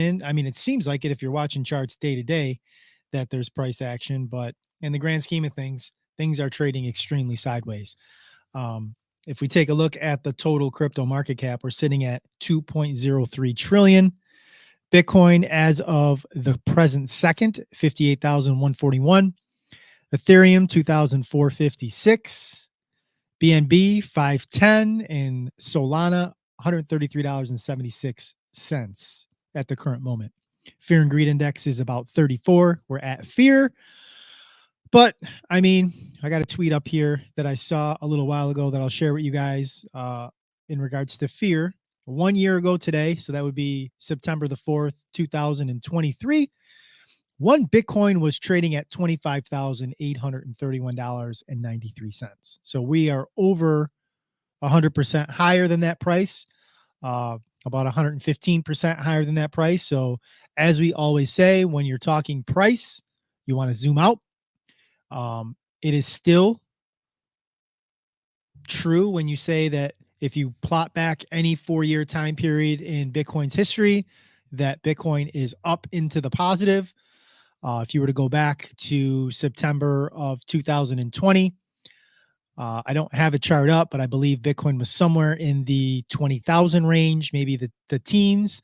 And I mean, it seems like it if you're watching charts day to day that there's price action, but in the grand scheme of things are trading extremely sideways. If we take a look at the total crypto market cap, we're sitting at 2.03 trillion. Bitcoin as of the present second, 58,141. Ethereum 2,456. BNB 510 and Solana $133.76 at the current moment. Fear and greed index is about 34. We're at fear. But I mean, I got a tweet up here that I saw a little while ago that I'll share with you guys in regards to fear. 1 year ago today, so that would be September the 4th, 2023, one Bitcoin was trading at $25,831.93. So we are over 100% higher than that price, about 115% higher than that price. So as we always say, when you're talking price, you want to zoom out. It is still true when you say that if you plot back any 4-year time period in Bitcoin's history, that Bitcoin is up into the positive. If you were to go back to September of 2020, I don't have a chart up, but I believe Bitcoin was somewhere in the 20,000 range, maybe the teens.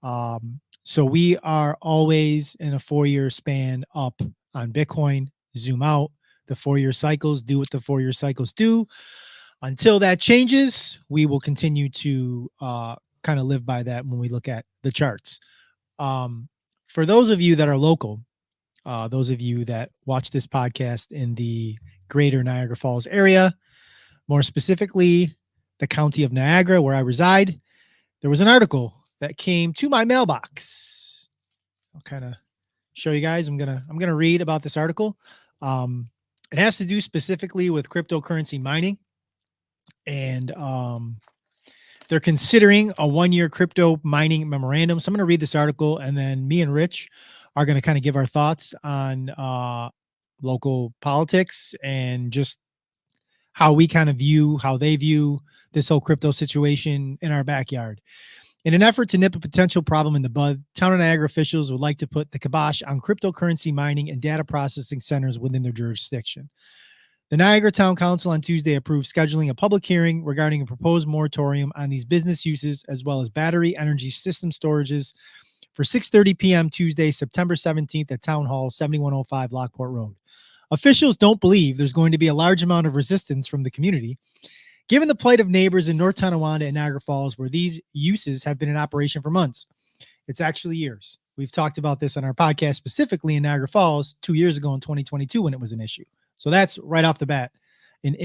So we are always in a 4-year span up on Bitcoin. Zoom out. The 4-year cycles do what the 4-year cycles do. Until that changes, we will continue to kind of live by that when we look at the charts. For those of you that are local, those of you that watch this podcast in the greater Niagara Falls area, more specifically the county of Niagara, where I reside, there was an article that came to my mailbox. I'll kind of show you guys. I'm gonna read about this article. It has to do specifically with cryptocurrency mining, and they're considering a 1-year crypto mining memorandum. So I'm going to read this article, and then me and Rich are going to kind of give our thoughts on local politics and just how we kind of view, how they view this whole crypto situation in our backyard. In an effort to nip a potential problem in the bud, Town of Niagara officials would like to put the kibosh on cryptocurrency mining and data processing centers within their jurisdiction. The Niagara Town Council on Tuesday approved scheduling a public hearing regarding a proposed moratorium on these business uses, as well as battery energy system storages, for 6:30 p.m. Tuesday, September 17th at Town Hall, 7105 Lockport Road. Officials don't believe there's going to be a large amount of resistance from the community, given the plight of neighbors in North Tonawanda and Niagara Falls, where these uses have been in operation for months. It's actually years. We've talked about this on our podcast, specifically in Niagara Falls 2 years ago in 2022 when it was an issue. So that's right off the bat an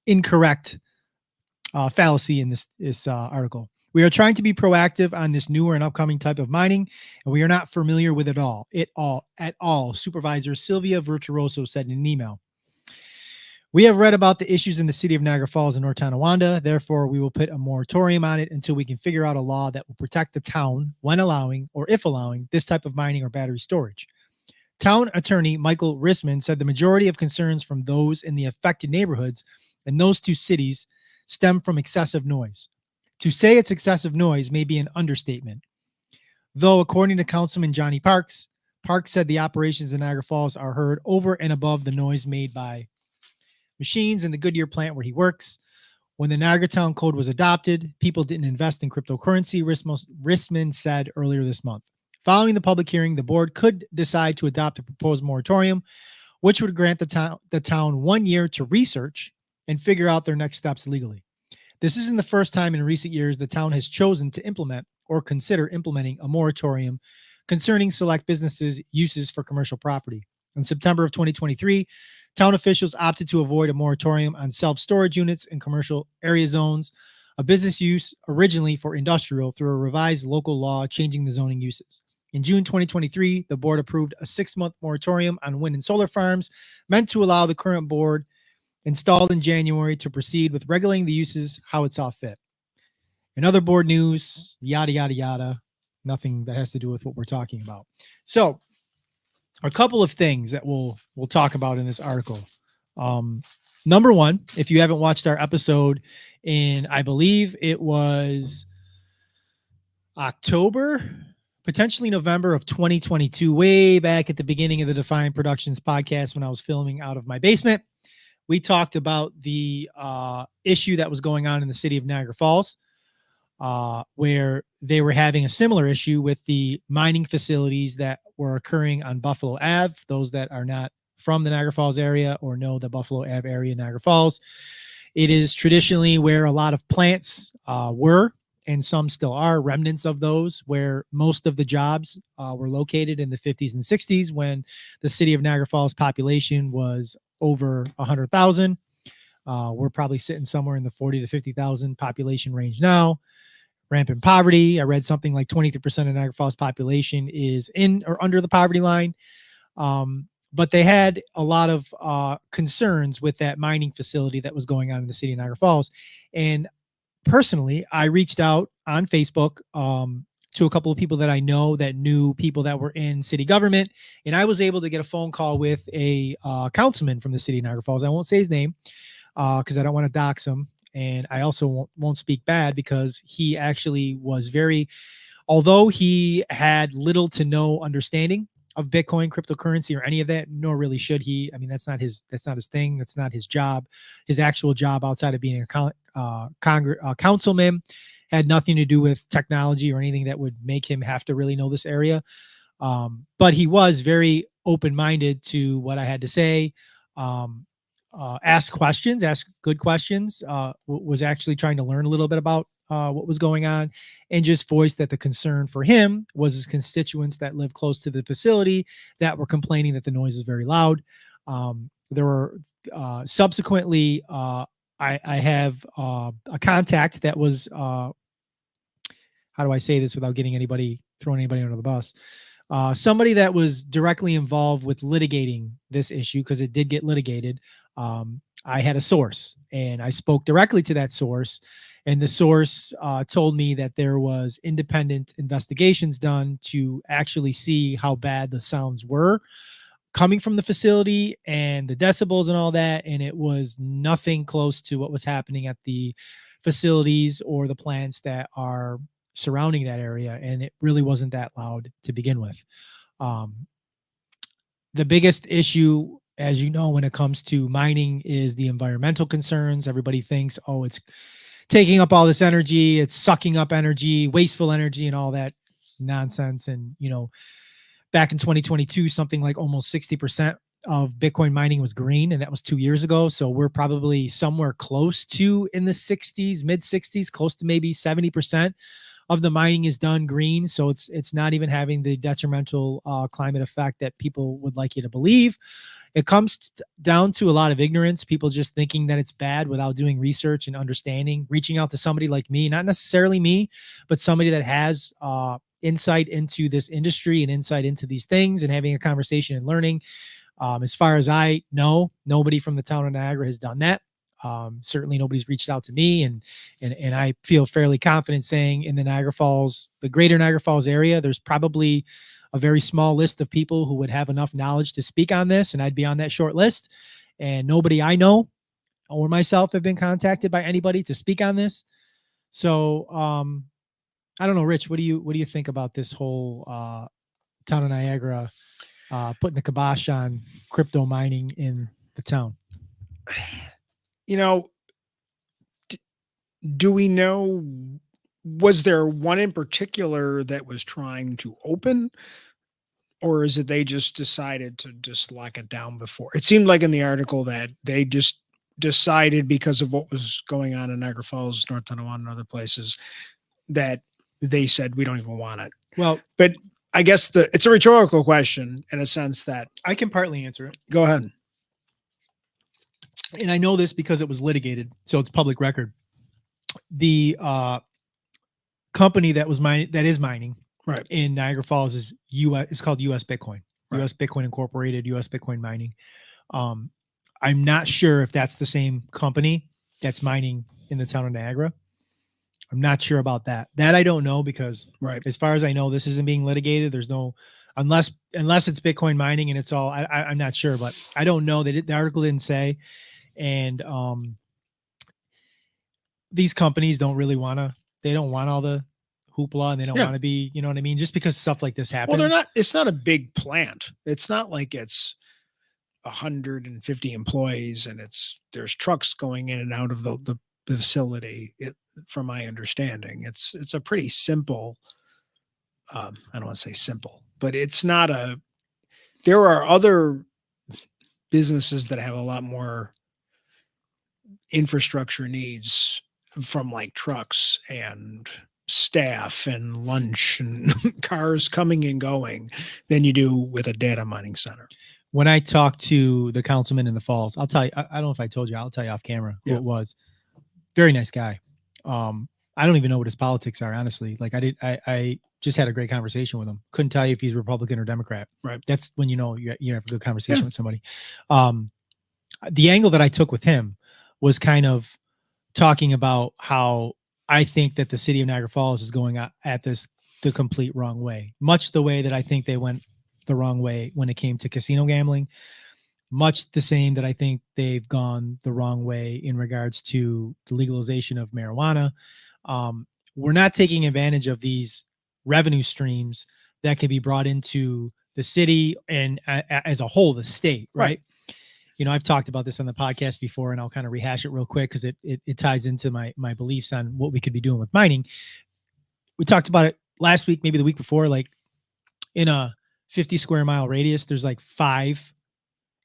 incorrect fallacy in this article. We are trying to be proactive on this newer and upcoming type of mining, and we are not familiar with it at all, Supervisor Sylvia Virtuoso said in an email. We have read about the issues in the city of Niagara Falls and North Tonawanda. Therefore, we will put a moratorium on it until we can figure out a law that will protect the town when allowing, or if allowing, this type of mining or battery storage. Town attorney Michael Risman said the majority of concerns from those in the affected neighborhoods in those two cities stem from excessive noise. To say it's excessive noise may be an understatement. Though, according to Councilman Johnny Parks, Parks said the operations in Niagara Falls are heard over and above the noise made by machines in the Goodyear plant where he works. When the Niagara Town Code was adopted, people didn't invest in cryptocurrency, Risman said earlier this month. Following the public hearing, the board could decide to adopt a proposed moratorium, which would grant the town 1 year to research and figure out their next steps legally. This isn't the first time in recent years the town has chosen to implement or consider implementing a moratorium concerning select businesses' uses for commercial property. In September of 2023, town officials opted to avoid a moratorium on self-storage units in commercial area zones, a business use originally for industrial, through a revised local law changing the zoning uses. In June 2023, the board approved a 6-month moratorium on wind and solar farms meant to allow the current board, installed in January, to proceed with regulating the uses how it saw fit. In other board news, yada, yada, yada, nothing that has to do with what we're talking about. So a couple of things that we'll talk about in this article. Number one, if you haven't watched our episode in, I believe it was October, potentially November of 2022, way back at the beginning of the Defion Productions podcast when I was filming out of my basement. We talked about the issue that was going on in the city of Niagara Falls, where they were having a similar issue with the mining facilities that were occurring on Buffalo Ave. Those that are not from the Niagara Falls area or know the Buffalo Ave area, Niagara Falls, it is traditionally where a lot of plants were, and some still are remnants of those, where most of the jobs were located in the 50s and 60s when the city of Niagara Falls population was over 100,000. We're probably sitting somewhere in the 40 to 50,000 population range now. Rampant poverty. I read something like 23% of Niagara Falls population is in or under the poverty line. But they had a lot of concerns with that mining facility that was going on in the city of Niagara Falls. And personally, I reached out on Facebook to a couple of people that I know that knew people that were in city government. And I was able to get a phone call with a councilman from the city of Niagara Falls. I won't say his name because I don't want to dox him. And I also won't speak bad because he actually was very, although he had little to no understanding of Bitcoin, cryptocurrency, or any of that, nor really should he. I mean, that's not his thing. That's not his job. His actual job outside of being a councilman had nothing to do with technology or anything that would make him have to really know this area. But he was very open-minded to what I had to say. Ask questions, ask good questions, was actually trying to learn a little bit about what was going on, and just voiced that the concern for him was his constituents that live close to the facility that were complaining that the noise is very loud. There were subsequently, I have a contact that was, how do I say this without getting throwing anybody under the bus? Somebody that was directly involved with litigating this issue, because it did get litigated. I had a source, and I spoke directly to that source, and the source told me that there was independent investigations done to actually see how bad the sounds were coming from the facility and the decibels and all that, and it was nothing close to what was happening at the facilities or the plants that are surrounding that area, and it really wasn't that loud to begin with. The biggest issue, as you know, when it comes to mining is the environmental concerns. Everybody thinks, oh, it's taking up all this energy, it's sucking up energy, wasteful energy, and all that nonsense. And, back in 2022, something like almost 60% of Bitcoin mining was green, and that was 2 years ago. So we're probably somewhere close to in the 60s, mid 60s, close to maybe 70% of the mining is done green. So it's not even having the detrimental climate effect that people would like you to believe. It comes down to a lot of ignorance, people just thinking that it's bad without doing research and understanding, reaching out to somebody like me, not necessarily me, but somebody that has insight into this industry and insight into these things, and having a conversation and learning. As far as I know, nobody from the town of Niagara has done that. Certainly nobody's reached out to me, and I feel fairly confident saying in the Niagara Falls, the greater Niagara Falls area, there's probably a very small list of people who would have enough knowledge to speak on this, and I'd be on that short list. And nobody I know or myself have been contacted by anybody to speak on this. So I don't know, Rich, what do you think about this whole town of Niagara putting the kibosh on crypto mining in the town? Do we know, was there one in particular that was trying to open, or is it they just decided to just lock it down before? It seemed like in the article that they just decided, because of what was going on in Niagara Falls, North Tonawanda, and other places, that they said, we don't even want it. Well, but I guess it's a rhetorical question in a sense that I can partly answer it. Go ahead. And I know this because it was litigated, so it's public record. The company that is mining right in Niagara Falls is US. It's called US Bitcoin, right. US Bitcoin Incorporated, US Bitcoin Mining. I'm not sure if that's the same company that's mining in the town of Niagara. I'm not sure about that. That I don't know, because as far as I know, this isn't being litigated. There's no, unless it's Bitcoin mining and it's all, I'm not sure, but I don't know. The article didn't say. And these companies don't really want to, they don't want all the hoopla and they don't Yeah. want to be, you know what I mean? Just because stuff like this happens. Well, it's not a big plant. It's not like it's 150 employees and there's trucks going in and out of the facility. From my understanding, it's a pretty simple, I don't want to say simple, but it's not there are other businesses that have a lot more infrastructure needs from like trucks and staff and lunch and cars coming and going than you do with a data mining center. When I talked to the councilman in the Falls, I'll tell you, I don't know if I told you, I'll tell you off camera who it was. Very nice guy. I don't even know what his politics are, honestly. Like I just had a great conversation with him. Couldn't tell you if he's Republican or Democrat. Right. That's when you know you have a good conversation with somebody. The angle that I took with him was kind of talking about how I think that the city of Niagara Falls is going at this the complete wrong way, much the way that I think they went the wrong way when it came to casino gambling, much the same that I think they've gone the wrong way in regards to the legalization of marijuana. We're not taking advantage of these revenue streams that can be brought into the city and as a whole, the state, right? You know, I've talked about this on the podcast before, and I'll kind of rehash it real quick because it ties into my beliefs on what we could be doing with mining. We talked about it last week, maybe the week before, like in a 50 square mile radius, there's like 5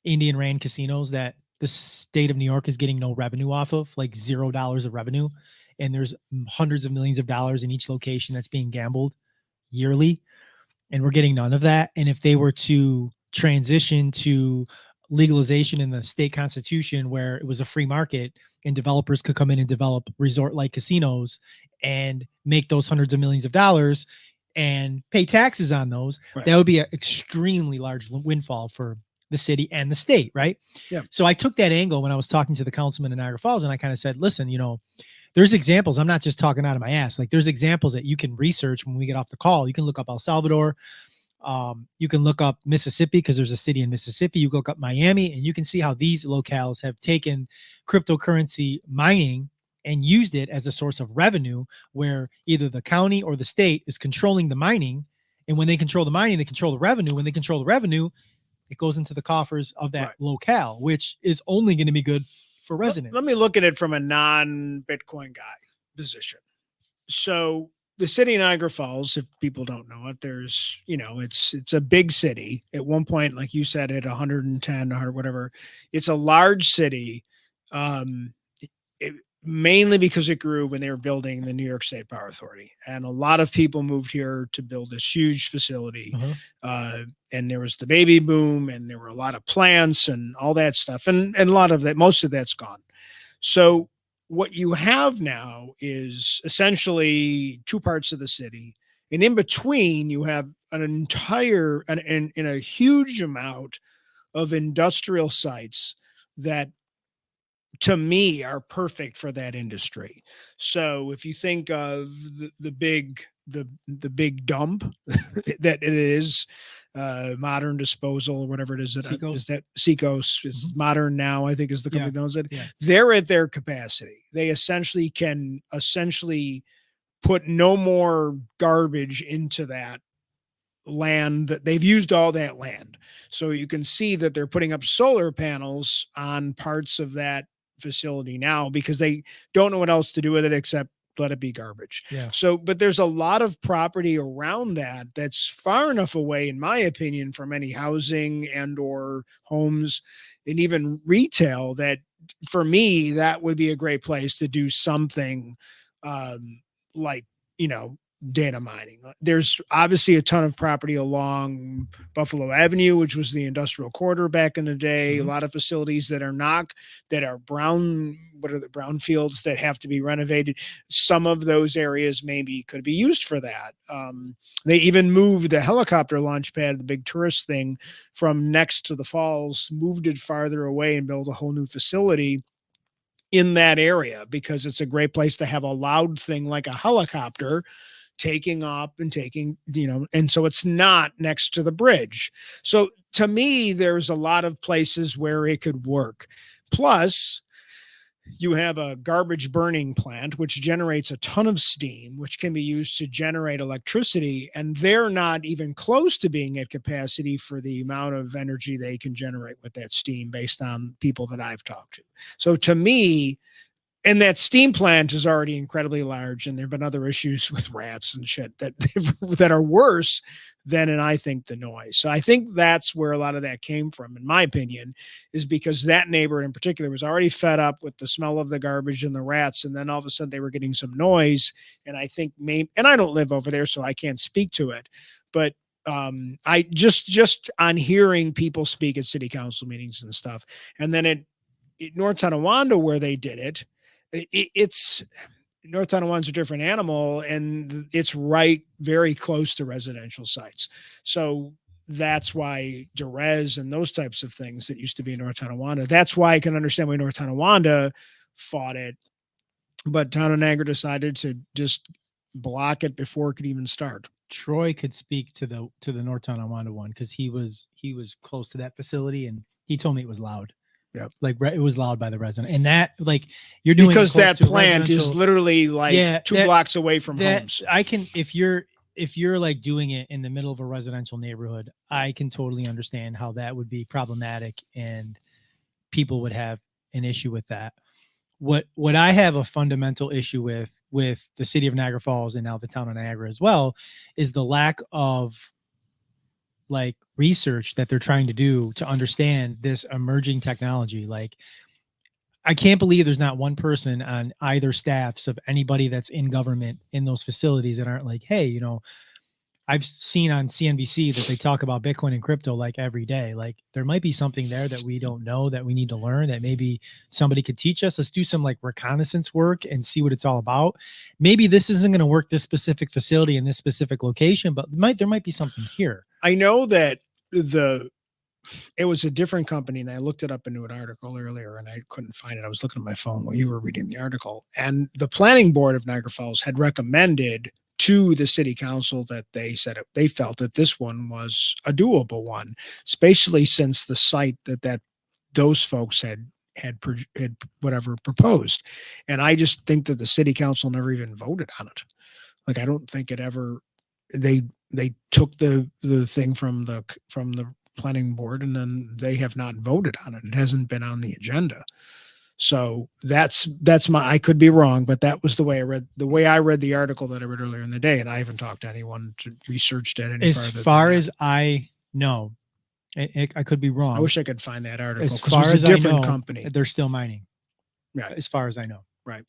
Indian Rand casinos that the state of New York is getting no revenue off of, like $0 of revenue. And there's hundreds of millions of dollars in each location that's being gambled yearly. And we're getting none of that. And if they were to transition to legalization in the state constitution where it was a free market and developers could come in and develop resort-like casinos and make those hundreds of millions of dollars and pay taxes on those, that would be an extremely large windfall for the city and the state, right? Yeah. So I took that angle when I was talking to the councilman in Niagara Falls, and I kind of said, listen, you know, there's examples. I'm not just talking out of my ass. Like there's examples that you can research when we get off the call. You can look up El Salvador. You can look up Mississippi because there's a city in Mississippi. You look up Miami and you can see how these locales have taken cryptocurrency mining and used it as a source of revenue where either the county or the state is controlling the mining. And when they control the mining, they control the revenue. When they control the revenue, it goes into the coffers of that locale, which is only going to be good for residents. Let me look at it from a non-Bitcoin guy position. So the city of Niagara Falls, if people don't know it, there's, you know, it's a big city. At one point, like you said, at 110, 100, whatever, it's a large city, mainly because it grew when they were building the New York State Power Authority. And a lot of people moved here to build this huge facility. And there was the baby boom and there were a lot of plants and all that stuff. And a lot of that, most of that's gone. So what you have now is essentially 2 parts of the city. And in between, you have an entire, in a huge amount of industrial sites that, to me, are perfect for that industry. So if you think of the big dump that it is, Modern Disposal or whatever it is, that Seacoast is Modern Now, I think is the company that owns it. They're at their capacity. They can put no more garbage into that land. That they've used all that land. So you can see that they're putting up solar panels on parts of that facility now because they don't know what else to do with it except let it be garbage. So, but there's a lot of property around that that's far enough away, in my opinion, from any housing and or homes and even retail that, for me, that would be a great place to do something like, you know, data mining. There's obviously a ton of property along Buffalo Avenue, which was the industrial corridor back in the day. A lot of facilities that are brown fields that have to be renovated. Some of those areas maybe could be used for that. They even moved the helicopter launch pad, the big tourist thing, from next to the falls, moved it farther away and built a whole new facility in that area because it's a great place to have a loud thing like a helicopter taking up and taking, you know, and so it's not next to the bridge. So to me, there's a lot of places where it could work. Plus, you have a garbage burning plant, which generates a ton of steam, which can be used to generate electricity. And they're not even close to being at capacity for the amount of energy they can generate with that steam based on people that I've talked to. So to me, and that steam plant is already incredibly large, and there have been other issues with rats and shit that that are worse than, and I think, the noise. So I think that's where a lot of that came from, in my opinion, is because that neighbor in particular was already fed up with the smell of the garbage and the rats, and then all of a sudden they were getting some noise. And I think maybe, and I don't live over there, so I can't speak to it, but I just on hearing people speak at city council meetings and stuff, and then at North Tonawanda where they did it, it's North Tonawand's a different animal, and it's right very close to residential sites. So that's why Derez and those types of things that used to be in North Tonawanda. That's why I can understand why North Tonawanda fought it, but Town of Niagara decided to just block it before it could even start. Troy could speak to the North Tonawanda one because he was close to that facility, and he told me it was loud. Yep. Like it was loud by the resident, and that, like, you're doing because that plant is literally like 2 blocks away from homes. I can, if you're like doing it in the middle of a residential neighborhood, I can totally understand how that would be problematic and people would have an issue with that. What I have a fundamental issue with the city of Niagara Falls and now the town of Niagara as well is the lack of like research that they're trying to do to understand this emerging technology. Like, I can't believe there's not one person on either staffs of anybody that's in government in those facilities that aren't like, hey, you know, I've seen on CNBC that they talk about Bitcoin and crypto like every day. Like, there might be something there that we don't know that we need to learn, that maybe somebody could teach us. Let's do some like reconnaissance work and see what it's all about. Maybe this isn't going to work this specific facility in this specific location, but there might be something here. I know that it was a different company, and I looked it up into an article earlier and I couldn't find it. I was looking at my phone while you were reading the article, and the planning board of Niagara Falls had recommended to the city council that they said they felt that this one was a doable one, especially since the site that those folks had whatever proposed. And I just think that the city council never even voted on it. Like, I don't think it ever, they took the thing from the planning board, and then they have not voted on it. It hasn't been on the agenda. So that's I could be wrong, but that was the way I read the article that I read earlier in the day. And I haven't talked to anyone to research it any as far as I know. I could be wrong. I wish I could find that article. As far as different I know, company. They're still mining. Yeah. As far as I know. Right.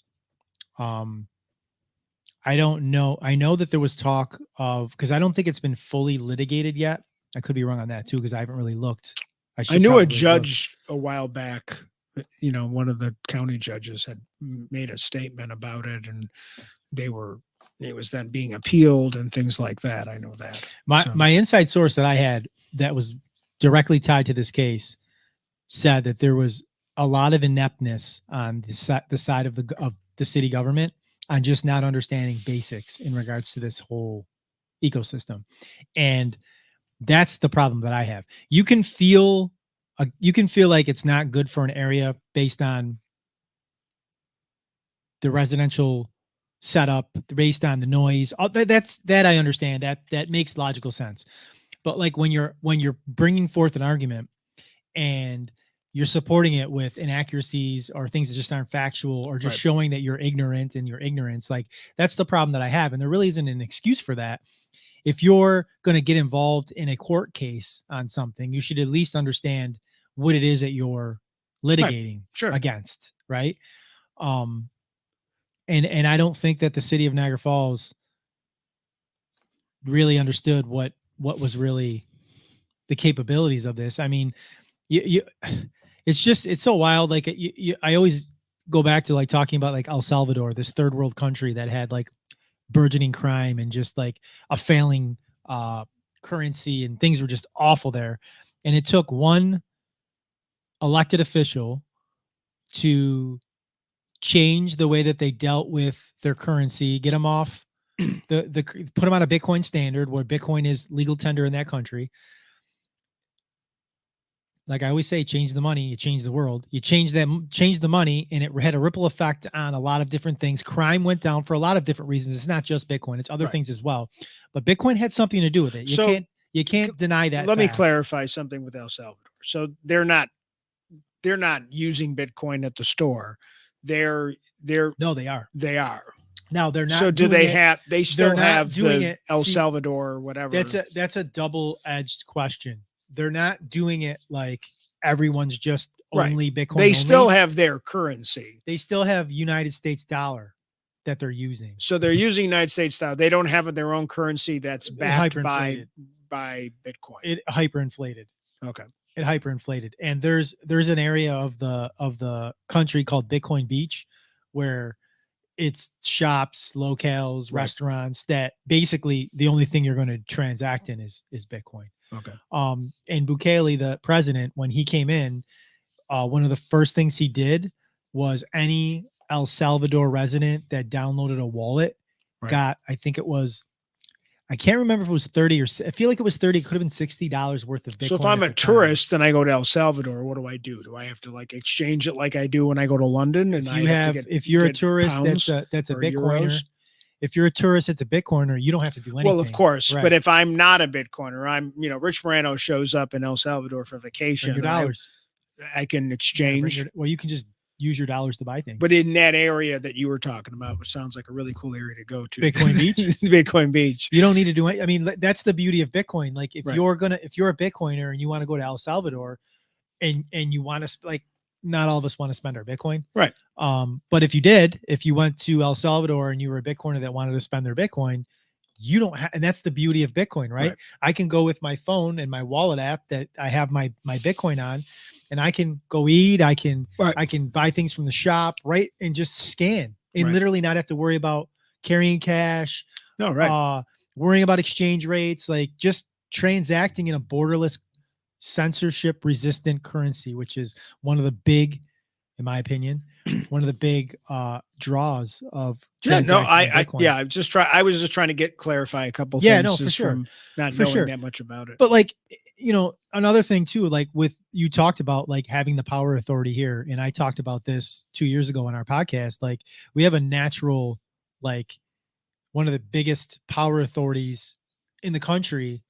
I don't know. I know that there was talk of, because I don't think it's been fully litigated yet. I could be wrong on that too, because I haven't really looked. I knew a judge a while back, you know, one of the county judges had made a statement about it, and it was then being appealed and things like that. I know that. My inside source that I had that was directly tied to this case said that there was a lot of ineptness on the side of the city government on just not understanding basics in regards to this whole ecosystem. And that's the problem that I have. You can feel like it's not good for an area based on the residential setup, based on the noise. That I understand. That makes logical sense. But like when you're bringing forth an argument and you're supporting it with inaccuracies or things that just aren't factual, or just showing that you're ignorant in your ignorance, like, that's the problem that I have. And there really isn't an excuse for that. If you're going to get involved in a court case on something, you should at least understand what it is that you're litigating against. Right. And I don't think that the city of Niagara Falls really understood what was really the capabilities of this. I mean, it's so wild. Like, I always go back to like talking about like El Salvador, this third world country that had like burgeoning crime and just like a failing currency, and things were just awful there. And it took one elected official to change the way that they dealt with their currency, get them off put them on a Bitcoin standard where Bitcoin is legal tender in that country. like I always say, change the money, you change the world. You change the money, and it had a ripple effect on a lot of different things. Crime went down for a lot of different reasons. It's not just Bitcoin; it's other Right. things as well. But Bitcoin had something to do with it. So You can't deny that. let me fact. clarify something with El Salvador. So they're not using Bitcoin at the store. They're No, they are. they are. Now they're not. So do doing they it- have? They still They're not have doing the it. El See, Salvador or whatever. that's a double-edged question. They're not doing it like everyone's just Right. only Bitcoin. They only. still have their currency. They still have United States dollar that they're using. So they're using United States style. They don't have their own currency that's backed hyperinflated. by Bitcoin. It hyperinflated. Okay. It hyperinflated. And there's an area of the country called Bitcoin Beach where it's shops, locales, Right. restaurants that basically the only thing you're going to transact in is Bitcoin. Okay. And Bukele, the president, when he came in, one of the first things he did was any El Salvador resident that downloaded a wallet Right. got, I think it was, I can't remember if it was 30 or I feel like it was 30. It could have been $60 worth of Bitcoin. So if I'm at a the time. tourist and I go to El Salvador, what do I do? Do I have to like exchange it like I do when I go to London? And If you're a get tourist, pounds that's a or Bitcoiner. euros? If you're a tourist, it's a Bitcoiner. You don't have to do anything. Well, of course, Right. but if I'm not a Bitcoiner, Rich Morano shows up in El Salvador for Bring vacation. your and dollars. I can Yeah, bring exchange. well, you can just use your dollars to buy things. But in that area that you were talking about, which sounds like a really cool area to go to, Bitcoin Beach? Bitcoin Beach. You don't need to do it. I mean, that's the beauty of Bitcoin. Like if Right. if you're a Bitcoiner and you want to go to El Salvador and you want to like, not all of us want to spend our Bitcoin. Right. But if you went to El Salvador and you were a Bitcoiner that wanted to spend their Bitcoin, you don't have, and that's the beauty of Bitcoin, right? I can go with my phone and my wallet app that I have my Bitcoin on, and I can go eat. I can buy things from the shop, right? And just scan and literally not have to worry about carrying cash. No, right. Worrying about exchange rates, like just transacting in a borderless, censorship resistant currency, which is one of the big, in my opinion, one of the big draws of Bitcoin. I was just trying to clarify a couple Yeah, things. no, for sure. From not For knowing sure. that much about it. But like, another thing too, like you talked about like having the power authority here, and I talked about this 2 years ago on our podcast. Like we have a natural, like one of the biggest power authorities in the country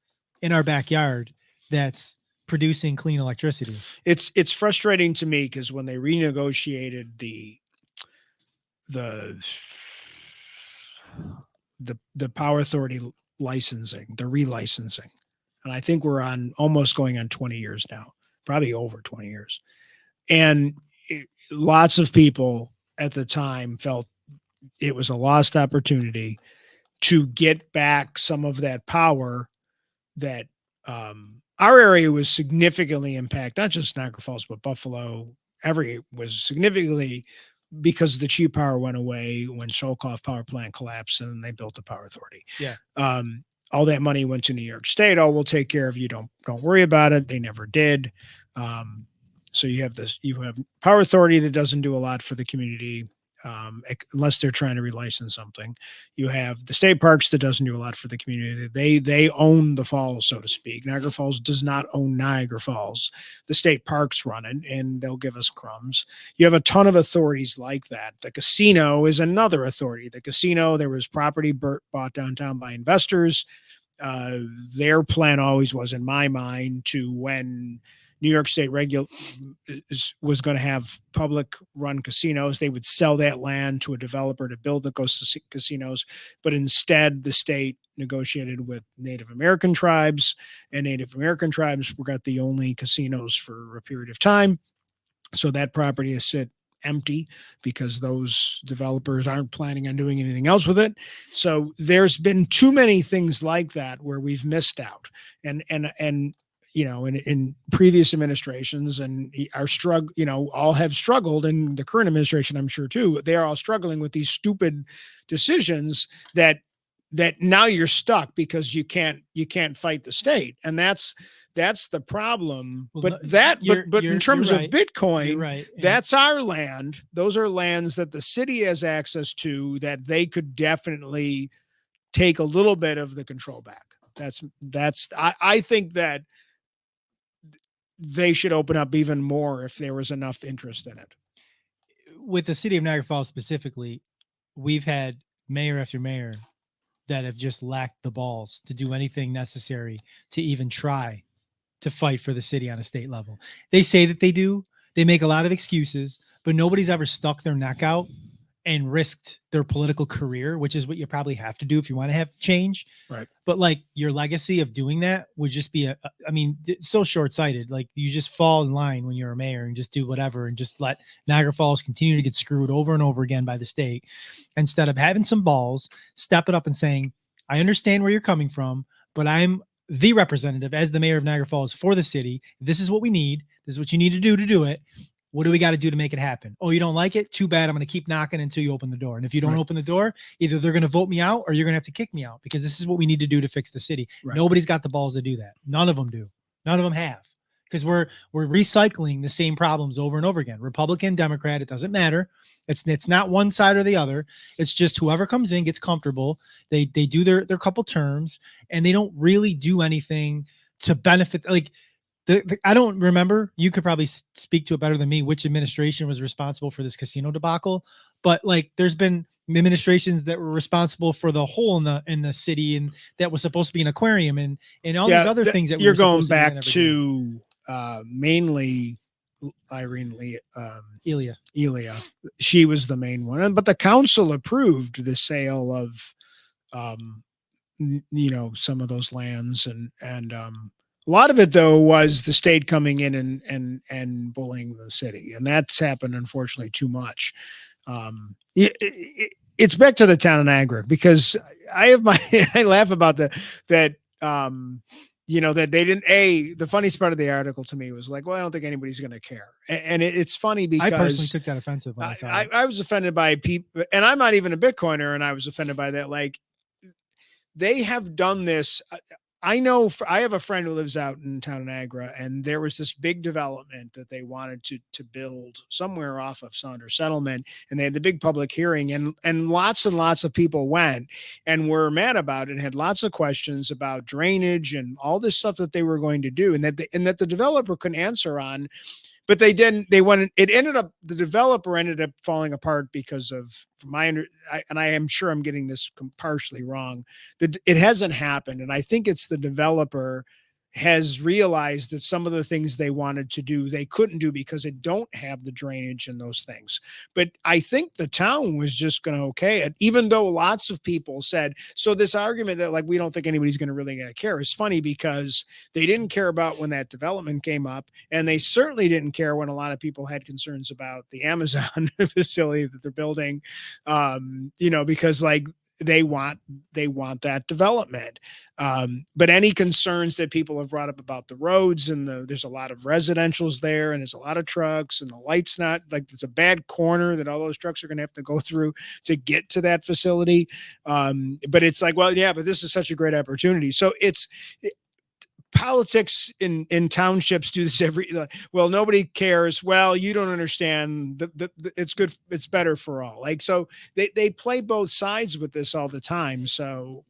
in our backyard that's producing clean electricity. It's frustrating to me because when they renegotiated the power authority licensing, the relicensing, and I think we're almost going on 20 years now, probably over 20 years. And lots of people at the time felt it was a lost opportunity to get back some of that power that our area was significantly impacted, not just Niagara Falls, but Buffalo, was significantly because the cheap power went away when Sholkoff power plant collapsed and they built the power authority. Yeah. All that money went to New York State. Oh, we'll take care of you. Don't worry about it. They never did. So you have power authority that doesn't do a lot for the community. Unless they're trying to relicense something. You have the state parks that doesn't do a lot for the community. They own the falls, so to speak. Niagara Falls does not own Niagara Falls. The state parks run it, and they'll give us crumbs. You have a ton of authorities like that. The casino is another authority. The casino, there was property bought downtown by investors. Their plan always was, in my mind, to when New York State was going to have public run casinos, they would sell that land to a developer to build the casinos. But instead, the state negotiated with Native American tribes, and Native American tribes got the only casinos for a period of time. So that property is sit empty because those developers aren't planning on doing anything else with it. So there's been too many things like that where we've missed out. And in previous administrations and all have struggled, and the current administration, I'm sure too, they are all struggling with these stupid decisions that now you're stuck because you can't fight the state. And that's the problem. Well, but in terms of Bitcoin, right. That's our land. Those are lands that the city has access to that they could definitely take a little bit of the control back. I think that they should open up even more if there was enough interest in it. With the city of Niagara Falls specifically, we've had mayor after mayor that have just lacked the balls to do anything necessary to even try to fight for the city on a state level. They say that they do. They make a lot of excuses, but nobody's ever stuck their neck out and risked their political career, which is what you probably have to do if you want to have change. Right. But like your legacy of doing that would just be I mean, it's so short-sighted. Like you just fall in line when you're a mayor and just do whatever and just let Niagara Falls continue to get screwed over and over again by the state instead of having some balls, step it up and saying, I understand where you're coming from, but I'm the representative as the mayor of Niagara Falls for the city. This is what we need. This is what you need to do it. What do we got to do to make it happen? Oh, you don't like it? Too bad. I'm going to keep knocking until you open the door. And if you don't open the door, either they're going to vote me out or you're going to have to kick me out because this is what we need to do to fix the city. Right. Nobody's got the balls to do that. None of them do. None of them have, because we're recycling the same problems over and over again. Republican, Democrat, it doesn't matter. It's not one side or the other. It's just whoever comes in gets comfortable. They do their couple terms and they don't really do anything to benefit. Like I don't remember. You could probably speak to it better than me. Which administration was responsible for this casino debacle? But like, there's been administrations that were responsible for the hole in the city, and that was supposed to be an aquarium, and all these other things that you're going back to mainly Irene Elia. She was the main one, but the council approved the sale of, some of those lands, and a lot of it, though, was the state coming in and bullying the city. And that's happened, unfortunately, too much. It's back to the town of Niagara, because I laugh about that they didn't, the funniest part of the article to me was like, well, I don't think anybody's going to care. And it's funny because I personally took that offensive when I saw it. I was offended by people, and I'm not even a Bitcoiner, and I was offended by that. Like, they have done this. I know I have a friend who lives out in Town of Niagara, and there was this big development that they wanted to build somewhere off of Saunders Settlement, and they had the big public hearing, and lots of people went and were mad about it and had lots of questions about drainage and all this stuff that they were going to do, and that the developer couldn't answer on. But they didn't. The developer ended up falling apart because of and I am sure I'm getting this partially wrong. That it hasn't happened, and I think it's the developer has realized that some of the things they wanted to do, they couldn't do because they don't have the drainage and those things. But I think the town was just going to okay it, even though lots of people said, so this argument that like, we don't think anybody's going to really care is funny, because they didn't care about when that development came up. And they certainly didn't care when a lot of people had concerns about the Amazon facility that they're building, because like, they want that development. But any concerns that people have brought up about the roads and there's a lot of residentials there, and there's a lot of trucks, and the light's not like, it's a bad corner that all those trucks are going to have to go through to get to that facility. But it's like, well, yeah, but this is such a great opportunity. So politics in townships do this well, nobody cares. Well, you don't understand it's good. It's better for all. Like, so they play both sides with this all the time. So,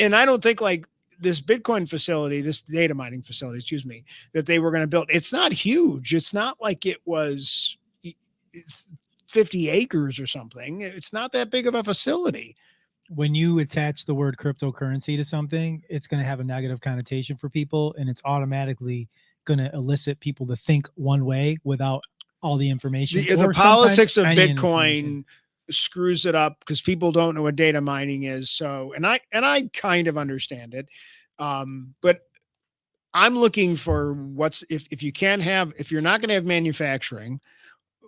and I don't think like this Bitcoin facility, this data mining facility, that they were going to build. It's not huge. It's not like it was 50 acres or something. It's not that big of a facility. When you attach the word cryptocurrency to something, it's going to have a negative connotation for people, and it's automatically going to elicit people to think one way without all the information. The politics of Bitcoin screws it up because people don't know what data mining is. So, and I kind of understand it. But I'm looking for if you're not going to have manufacturing,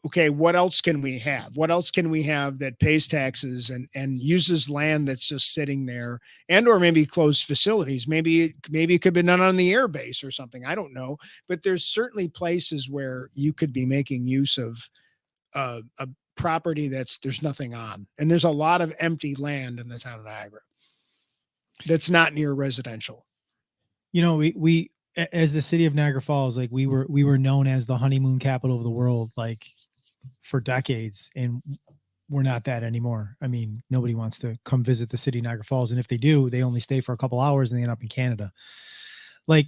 okay, what else can we have? What else can we have that pays taxes and uses land that's just sitting there, and or maybe closed facilities? Maybe it could be done on the air base or something. I don't know, but there's certainly places where you could be making use of a property there's nothing on, and there's a lot of empty land in the town of Niagara that's not near residential. We as the city of Niagara Falls, like we were known as the honeymoon capital of the world, like for decades, and we're not that anymore. I mean, nobody wants to come visit the city of Niagara Falls, and if they do, they only stay for a couple hours and they end up in Canada. Like,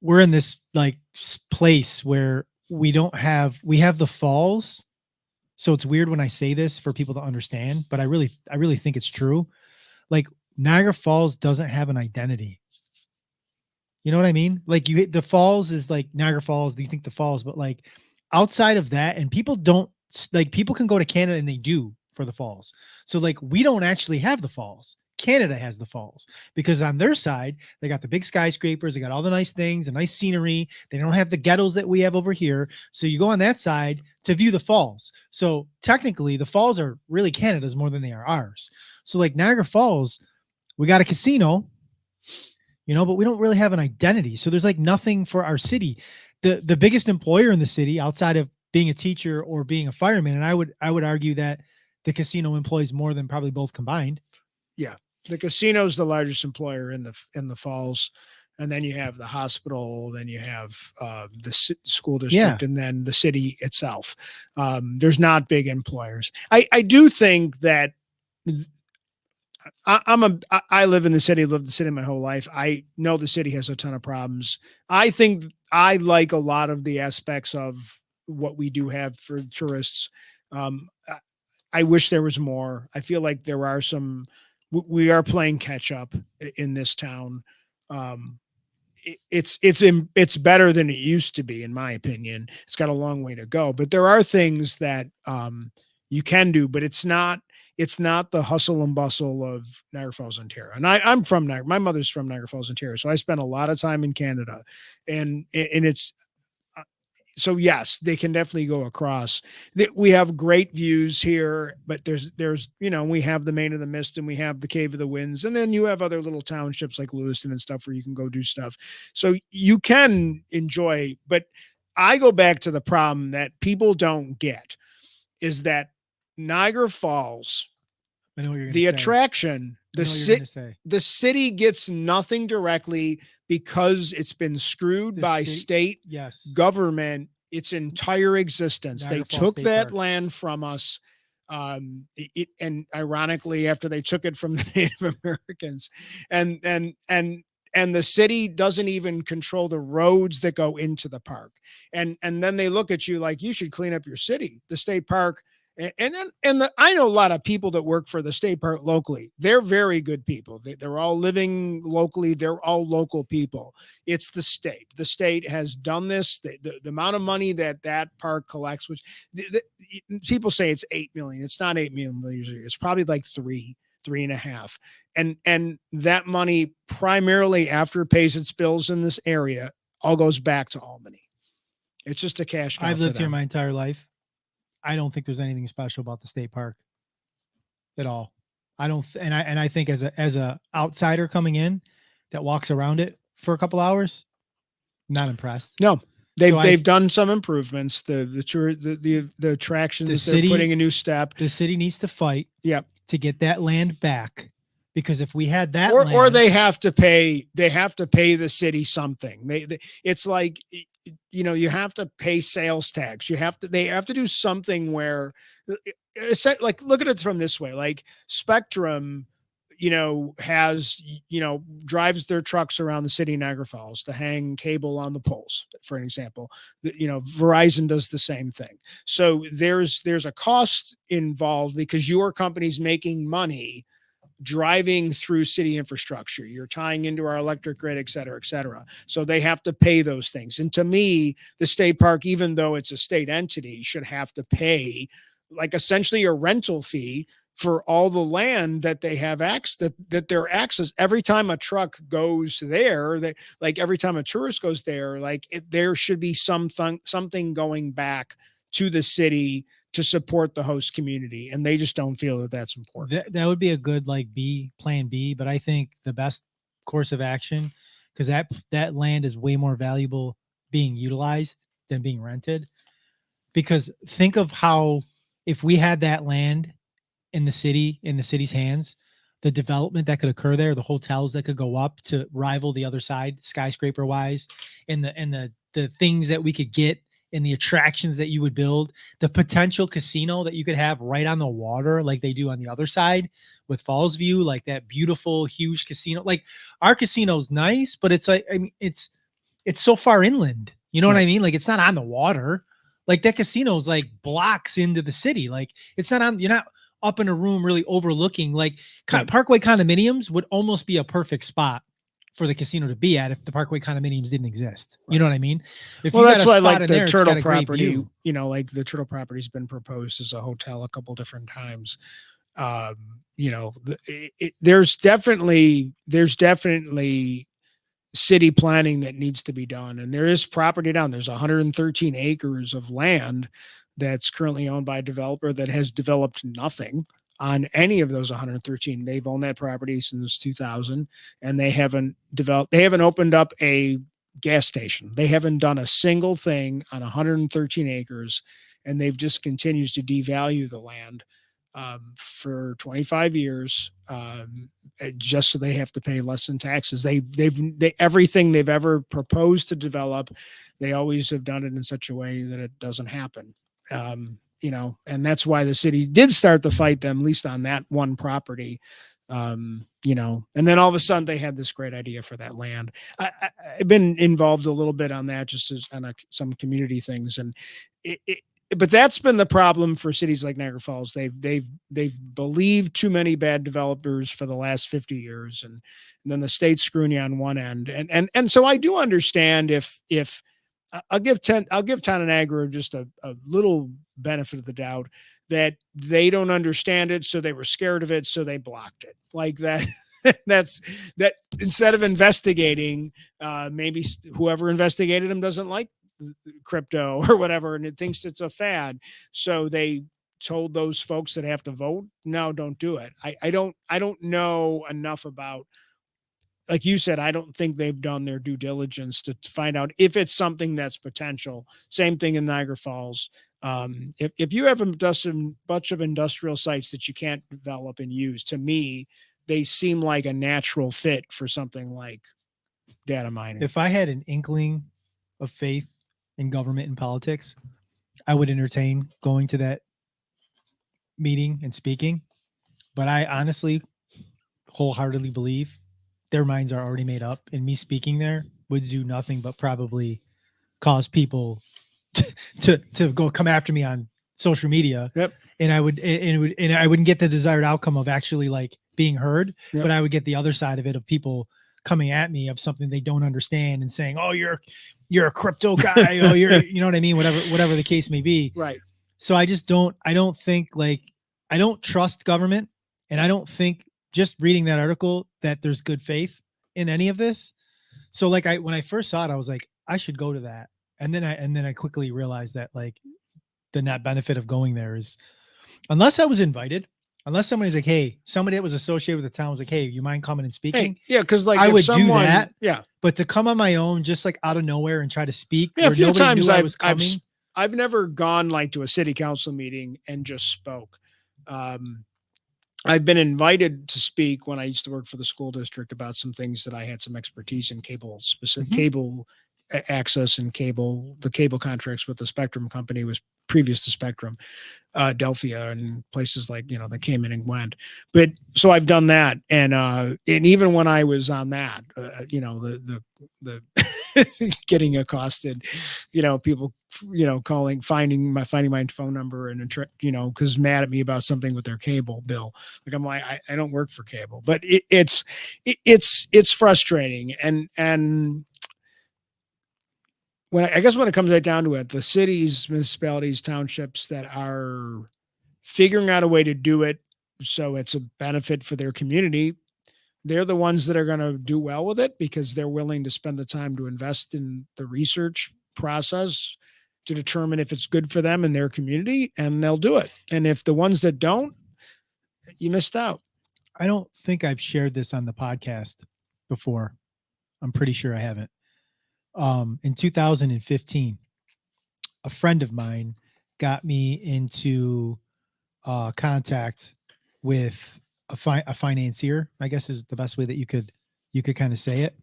we're in this like place where we have the falls. So it's weird when I say this for people to understand, but I really think it's true. Like Niagara Falls doesn't have an identity. You know what I mean? Like you hit the falls is like Niagara Falls. Do you think the falls? But like outside of that, and people don't like people can go to Canada and they do for the falls. So like we don't actually have the falls. Canada has the falls because on their side they got the big skyscrapers, they got all the nice things, the nice scenery. They don't have the ghettos that we have over here. So you go on that side to view the falls. So technically, the falls are really Canada's more than they are ours. So like Niagara Falls, we got a casino, you know, but we don't really have an identity. So there's like nothing for our city. The biggest employer in the city outside of being a teacher or being a fireman, and I would argue that the casino employs more than probably both combined. Yeah. The casino is the largest employer in the falls, and then you have the hospital, then you have school Yeah. district, and then the city itself. There's not big employers. I do think that I live in the city, lived the city my whole life. I know the city has a ton of problems. I think I like a lot of the aspects of what we do have for tourists. I wish there was more. I feel like there are some. We are playing catch up in this town. It's better than it used to be, in my opinion. It's got a long way to go, but there are things that you can do, but it's not the hustle and bustle of Niagara Falls, Ontario. And I'm from Niagara. My mother's from Niagara Falls, Ontario, so I spent a lot of time in Canada, and it's so yes, they can definitely go across. We have great views here, but there's we have the Main of the Mist and we have the Cave of the Winds, and then you have other little townships like Lewiston and stuff where you can go do stuff. So you can enjoy, but I go back to the problem that people don't get is that Niagara Falls, I know what you're gonna the say. attraction, I know what you're gonna say. the city gets nothing directly because it's been screwed The by city- state Yes. government its entire existence. Niagara They Falls took State that Park. land from us. And ironically, after they took it from the Native Americans, and the city doesn't even control the roads that go into the park. And then they look at you like you should clean up your city. The state park. I know a lot of people that work for the state park locally. They're very good people. They're all living locally. They're all local people. It's the state. The state has done this. The amount of money that park collects, which people say it's 8 million. It's not 8 million usually. It's probably like 3.5. And that money primarily after it pays its bills in this area all goes back to Albany. It's just a cash cow. I've for lived here them. my entire life. I don't think there's anything special about the state park at all. I don't, and I think as a outsider coming in that walks around it for a couple hours, not impressed. No, So they've done some improvements. The attractions, The they're city- putting a new step. The city needs to fight Yep. to get that land back, because if we had that Or land, they have to pay the city something. It's like, you have to pay sales tax. They have to do something where it's like, look at it from this way, like Spectrum, has, drives their trucks around the city of Niagara Falls to hang cable on the poles, for an example. Verizon does the same thing. So there's a cost involved because your company's making money driving through city infrastructure. You're tying into our electric grid, et cetera, et cetera. So they have to pay those things. And to me, the state park, even though it's a state entity, should have to pay like essentially a rental fee for all the land that they have that their access. Every time a truck goes there, like every time a tourist goes there, there should be something going back to the city to support the host community, and they just don't feel that that's important. that would be a good plan B, but I think the best course of action, because that land is way more valuable being utilized than being rented. Because think of how, if we had that land in the city's hands, the development that could occur there, the hotels that could go up to rival the other side skyscraper wise, and the things that we could get, and the attractions that you would build, the potential casino that you could have right on the water, like they do on the other side with Falls View, like that beautiful, huge casino. Like our casino's nice, but it's like, I mean, it's so far inland, You know what I Right. mean? Like, it's not on the water. Like, that casino's like blocks into the city. Like, it's not on, you're not up in a room really overlooking. Like, Right. Parkway condominiums would almost be a perfect spot for the casino to be at if the Parkway condominiums didn't exist. You know Right. what I mean? If Well, you got that's a why spot like in the there, it's turtle got a great property, view. like the turtle property's been proposed as a hotel a couple different times. There's definitely city planning that needs to be done. And there is property down. There's 113 acres of land that's currently owned by a developer that has developed nothing on any of those 113. They've owned that property since 2000, and they haven't opened up a gas station. They haven't done a single thing on 113 acres, and they've just continued to devalue the land for 25 years, just so they have to pay less in taxes. Everything they've ever proposed to develop, they always have done it in such a way that it doesn't happen. And that's why the city did start to fight them, at least on that one property. And then all of a sudden they had this great idea for that land. I've been involved a little bit on that, just as on some community things, and but that's been the problem for cities like Niagara Falls. They've believed too many bad developers for the last 50 years, and then the state's screwing you on one end. And so I do understand if I'll give Town of Niagara just a little benefit of the doubt that they don't understand it, so they were scared of it, so they blocked it like that. That's that. Instead of investigating, maybe whoever investigated them doesn't like crypto or whatever, and it thinks it's a fad. So they told those folks that have to vote, no, don't do it. I don't know enough about, like you said, I don't think they've done their due diligence to find out if it's something that's potential. Same thing in Niagara Falls. If you have a bunch of industrial sites that you can't develop and use, to me, they seem like a natural fit for something like data mining. If I had an inkling of faith in government and politics, I would entertain going to that meeting and speaking. But I honestly, wholeheartedly believe their minds are already made up, and me speaking there would do nothing but probably cause people to go come after me on social media. Yep. And I wouldn't get the desired outcome of actually like being heard, Yep. but I would get the other side of it of people coming at me of something they don't understand and saying, "Oh, you're a crypto guy. Oh, you know what I mean? Whatever the case may be." Right. So I don't think like, I don't trust government, and I don't think, just reading that article, that there's good faith in any of this. So like, when I first saw it, I was like, I should go to that. And then I quickly realized that like the net benefit of going there is, unless I was invited, unless somebody's like, hey, somebody that was associated with the town was like, hey, you mind coming and speaking? Hey, yeah, because like I if would someone, do that. Yeah. But to come on my own, just like out of nowhere and try to speak, Yeah, a where few nobody times knew I was coming. I've never gone like to a city council meeting and just spoke. I've been invited to speak when I used to work for the school district about some things that I had some expertise in, cable access and the cable contracts with the Spectrum company was previous to Spectrum, Delphia and places like, that came in and went. But so I've done that. And even when I was on that, the getting accosted, people, calling, finding my phone number and, cause mad at me about something with their cable bill. Like, I'm like, I don't work for cable, but it's frustrating. And when it comes right down to it, the cities, municipalities, townships that are figuring out a way to do it so it's a benefit for their community, they're the ones that are going to do well with it because they're willing to spend the time to invest in the research process to determine if it's good for them and their community, and they'll do it. And if the ones that don't, you missed out. I don't think I've shared this on the podcast before. I'm pretty sure I haven't. In 2015, a friend of mine got me into contact with a financier, I guess is the best way that you could kind of say it.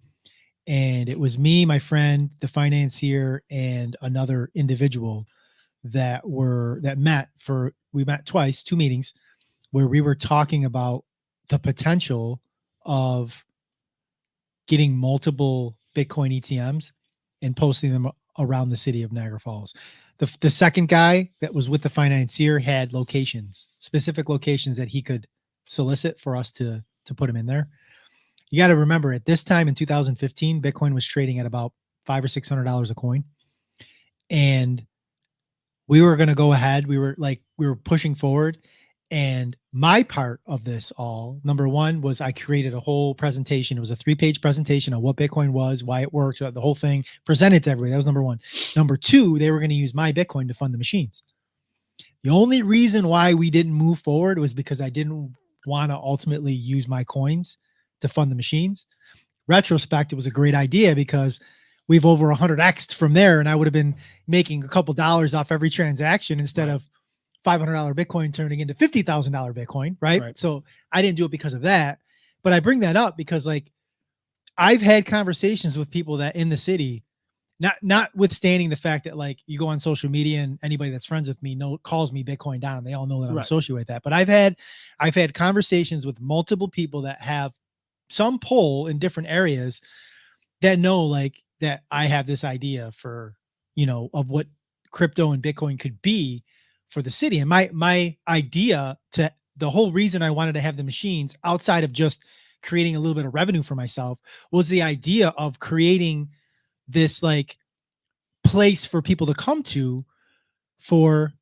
And it was me, my friend, the financier, and another individual that we met twice, 2 meetings, where we were talking about the potential of getting multiple Bitcoin ETMs and posting them around the city of Niagara Falls. The second guy that was with the financier had locations, specific locations that he could solicit for us to put him in there. You got to remember, at this time in 2015, Bitcoin was trading at about $500 or $600 a coin, and we were going to go ahead. We were pushing forward. And my part of this all, number one, was I created a whole presentation. It was a 3-page presentation on what Bitcoin was, why it worked, the whole thing, presented to everybody. That was number one. Number two, they were going to use my Bitcoin to fund the machines. The only reason why we didn't move forward was because I didn't want to ultimately use my coins to fund the machines. Retrospect, it was a great idea because we've over 100x'd from there, and I would have been making a couple dollars off every transaction instead of $500 Bitcoin turning into $50,000 Bitcoin, right? So I didn't do it because of that. But I bring that up because, like, I've had conversations with people that in the city, notwithstanding the fact that, like, you go on social media and anybody that's friends with me calls me Bitcoin down. They all know that I'm associated with that. But I've had conversations with multiple people that have some pull in different areas that know, like, that I have this idea for, of what crypto and Bitcoin could be for the city. And my idea, to the whole reason I wanted to have the machines, outside of just creating a little bit of revenue for myself, was the idea of creating this, like, place for people to come to for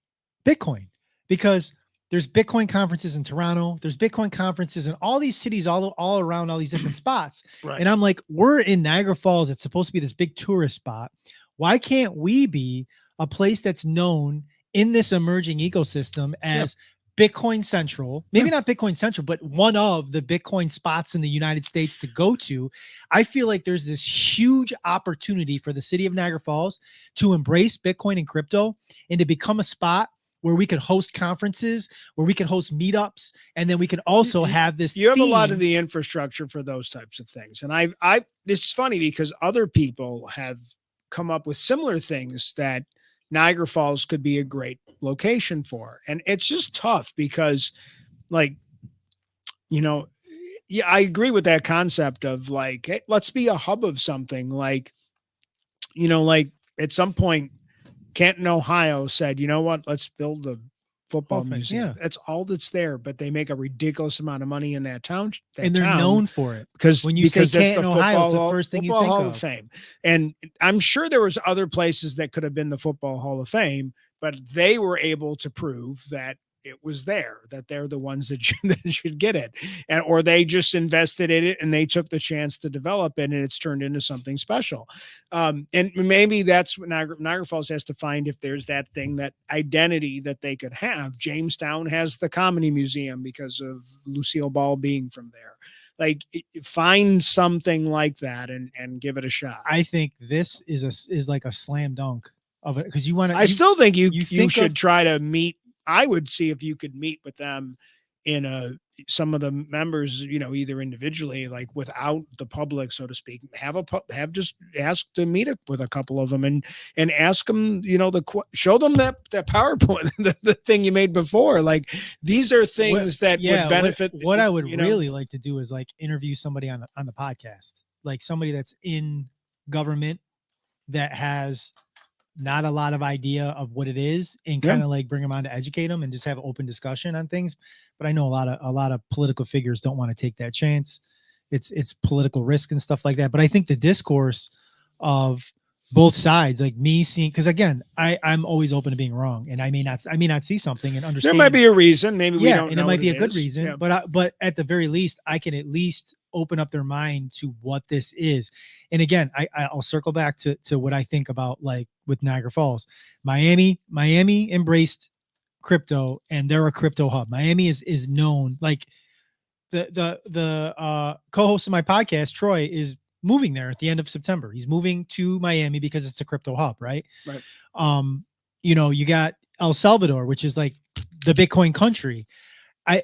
Bitcoin, because there's Bitcoin conferences in Toronto. There's Bitcoin conferences in all these cities, all around all these different spots. And I'm like, we're in Niagara Falls. It's supposed to be this big tourist spot. Why can't we be a place that's known in this emerging ecosystem as Bitcoin Central? Maybe not Bitcoin Central, but one of the Bitcoin spots in the United States to go to. I feel like there's this huge opportunity for the city of Niagara Falls to embrace Bitcoin and crypto and to become a spot where we could host conferences, where we can host meetups, and then we can also have this. You have a lot of the infrastructure for those types of things. And this is funny because other people have come up with similar things that Niagara Falls could be a great location for. And it's just tough because, like, I agree with that concept of, like, hey, let's be a hub of something. Like, like at some point, Canton, Ohio said, you know what, let's build a football museum. That's all that's there, but they make a ridiculous amount of money in that town. And they're known for it. Because when you say that's Canton, the Ohio, it's the football first thing you think Hall of Fame. And I'm sure there was other places that could have been the Football Hall of Fame, but they were able to prove that it was there, that they're the ones that should get it. Or they just invested in it and they took the chance to develop it, and it's turned into something special. And maybe that's what Niagara Falls has to find, if there's that thing, that identity that they could have. Jamestown has the Comedy Museum because of Lucille Ball being from there. Like, find something like that and give it a shot. I think this is like a slam dunk of it, because I still think you should try to meet. I would see if you could meet with them in some of the members, either individually, like without the public, so to speak. Just ask to meet with a couple of them and ask them, show them that PowerPoint, the thing you made before. Like, these are things that would benefit. What I would really like to do is, like, interview somebody on the podcast, like somebody that's in government that has not a lot of idea of what it is, and kind of like bring them on to educate them and just have an open discussion on things. But I know a lot of political figures don't want to take that chance. It's political risk and stuff like that. But I think the discourse of both sides, like me seeing, because again, I'm always open to being wrong, and I may not see something and understand. There might be a reason. Maybe we don't know. And it might be a good reason. But at the very least, I can at least open up their mind to what this is. And again, I'll circle back to what I think about, like, with Niagara Falls. Miami embraced crypto, and they're a crypto hub. Miami is known, like, the co-host of my podcast, Troy, is moving there at the end of September. He's moving to Miami because it's a crypto hub, right? You got El Salvador, which is like the Bitcoin country.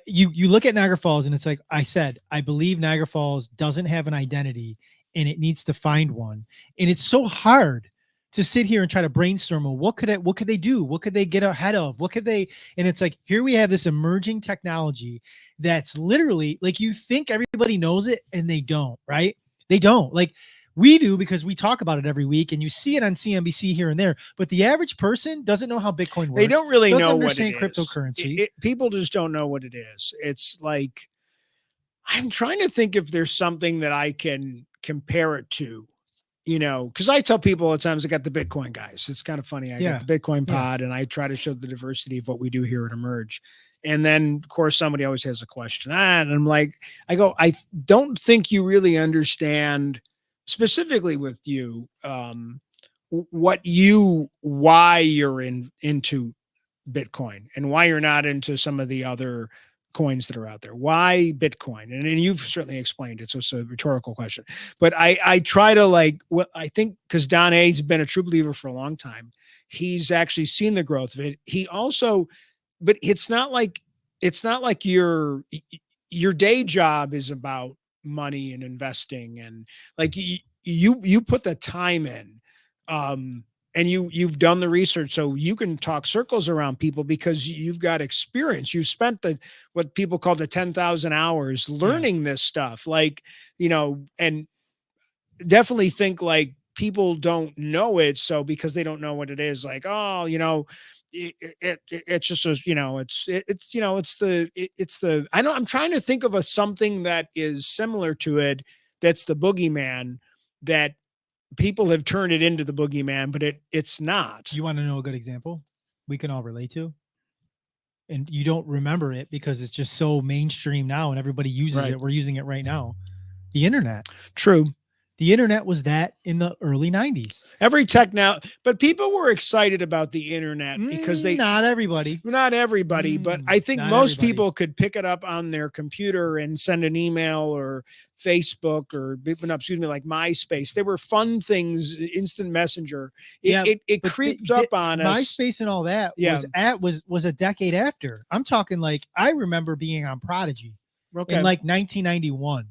You look at Niagara Falls, and it's like I said, I believe Niagara Falls doesn't have an identity, and it needs to find one. And it's so hard to sit here and try to brainstorm, well, what could they do? What could they get ahead of? What could they? And it's like, here we have this emerging technology that's literally, like, you think everybody knows it, and they don't, right? They don't. Like, We do because we talk about it every week and you see it on CNBC here and there. But the average person doesn't know how Bitcoin works. They don't really doesn't know what it understand is. cryptocurrency. People just don't know what it is. It's like, I'm trying to think if there's something that I can compare it to, because I tell people all the times I got the Bitcoin guys. It's kind of funny. I Yeah. got the Bitcoin Yeah. pod and I try to show the diversity of what we do here at Emerge. And then, of course, somebody always has a question. And I'm like, I don't think you really understand specifically with you, why you're into Bitcoin and why you're not into some of the other coins that are out there. Why Bitcoin? And you've certainly explained it. So it's a rhetorical question. But I try to I think because Don A's been a true believer for a long time. He's actually seen the growth of it. He also, but it's not like your day job is about money and investing and like you put the time in. And you've done the research, so you can talk circles around people because you've got experience. You've spent what people call the 10,000 hours learning this stuff, and definitely think like people don't know it. So because they don't know what it is, like, oh, it's just I'm trying to think of something that is similar to it. That's the boogeyman that people have turned it into the boogeyman, but it's not. You want to know a good example we can all relate to? And you don't remember it because it's just so mainstream now and everybody uses it. We're using it right now. The internet. True. The internet was that in the early 90s. But people were excited about the internet because not everybody, but I think most people could pick it up on their computer and send an email or Facebook or like MySpace. They were fun things, instant messenger. It creeped up on us. MySpace and all that was a decade after. I'm talking like I remember being on Prodigy in like 1991